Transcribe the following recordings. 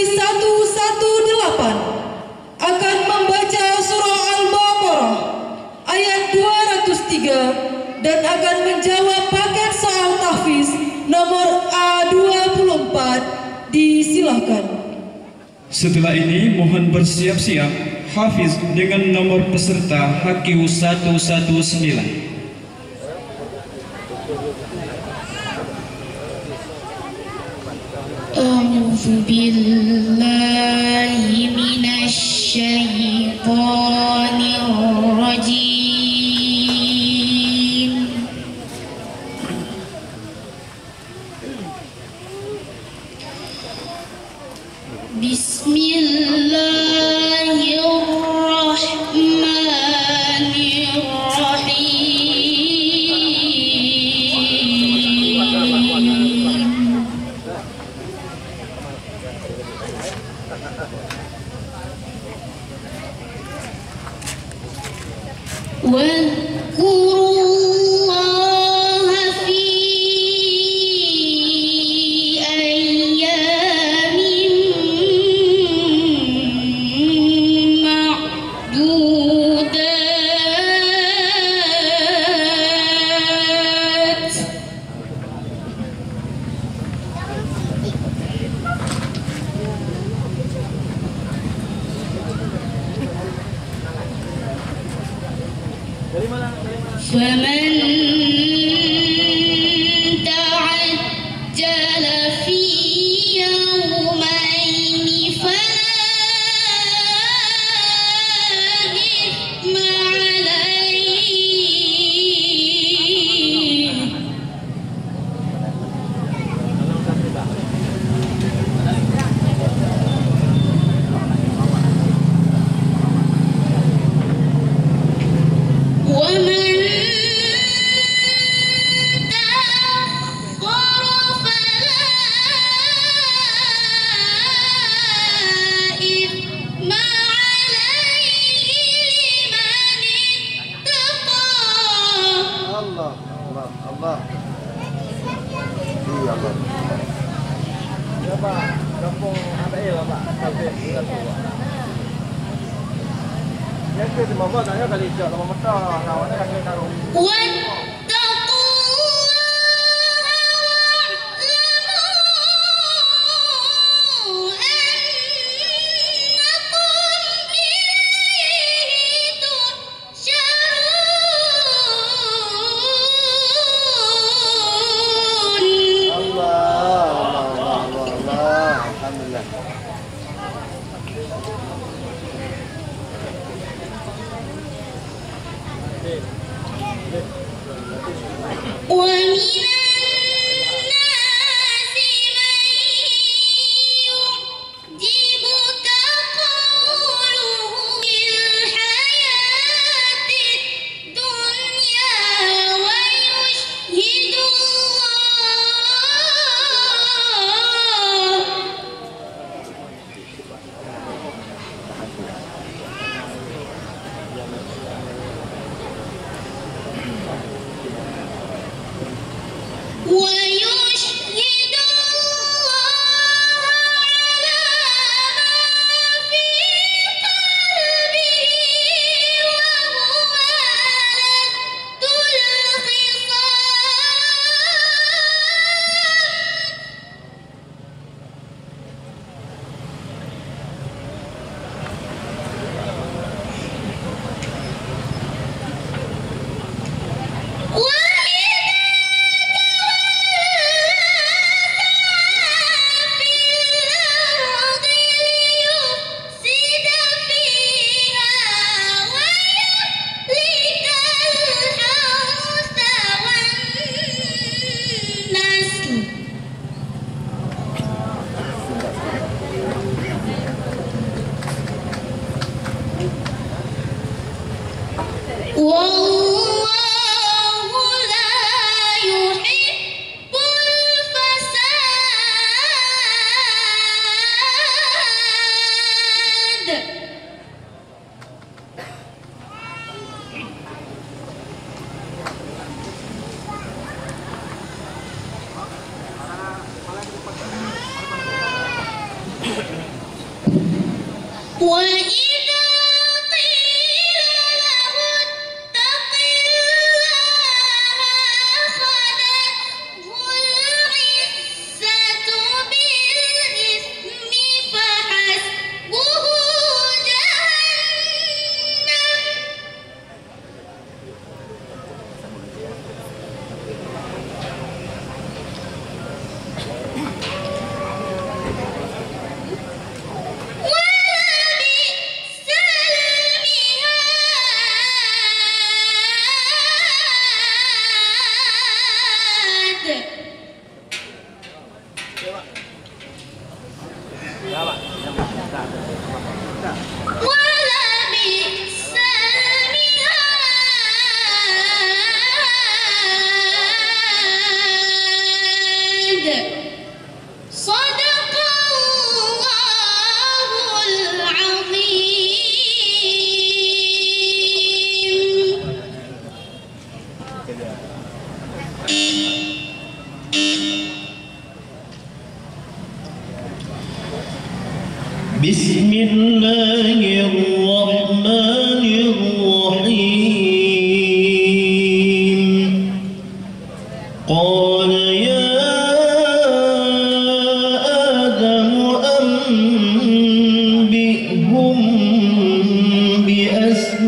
118 akan membaca surah Al-Baqarah ayat 203 dan akan menjawab paket soal tahfiz nomor A24. Disilahkan. Setelah ini mohon bersiap-siap Hafiz dengan nomor peserta HQ 119. A'udzu billahi minasy syaithanir rajim. بسم الله الرحمن الرحيم. قال يا آدم أنبئهم بأسمائهم.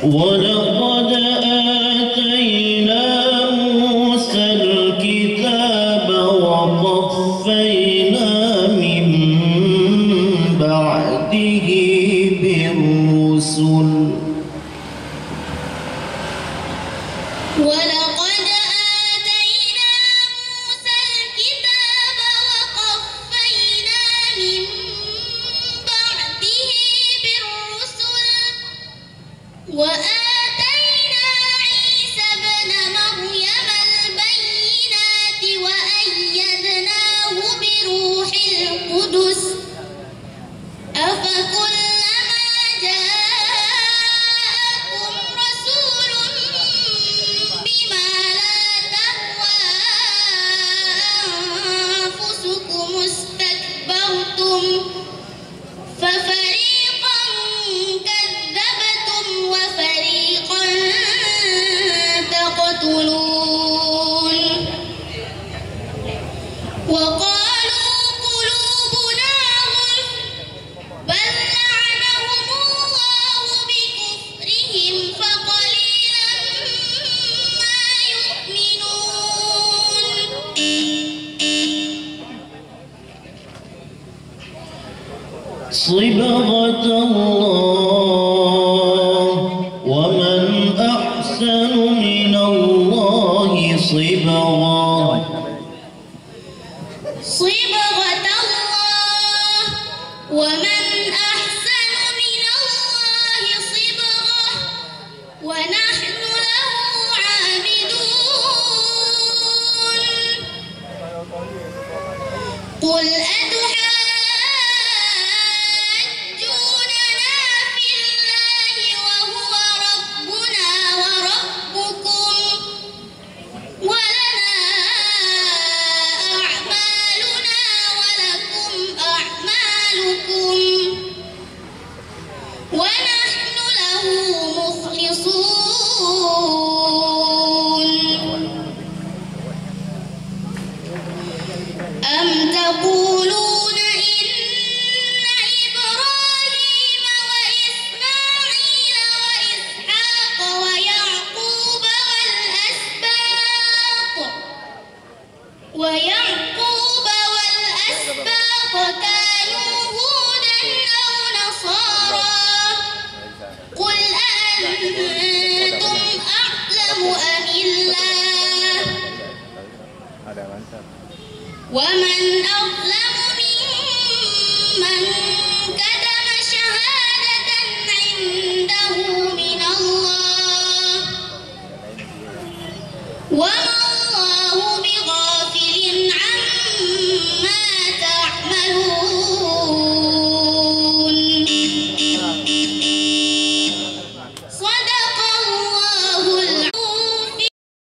ولقد آتينا موسى الكتاب وقفينا من بعده بالرسل. ولقد آتينا موسى الكتاب وقفينا من بعده بالرسل وآتينا عيسى ابن مريم البينات وأيدناه بروح القدس أفكلما جاءكم رسول بما لا تهوى أنفسكم استكبرتم ففريقا كذبتم وفريقا تقتلون. وقالوا قلوبنا غلف بل لعنهم الله بكفرهم فقليلا ما يؤمنون. صبغة الله ومن أحسن من الله صبغة. صبغة الله ومن أحسن من الله صبغة ونحن له عابدون. قل أتحاجوننا في الله وهو ربنا وربكم ولنا أم تقولون إن إبراهيم وإسماعيل وإسحاق ويعقوب والأسباط كانوا هودا أو نصارى قل أأنتم أعلم أم الله ومن أظلم ممن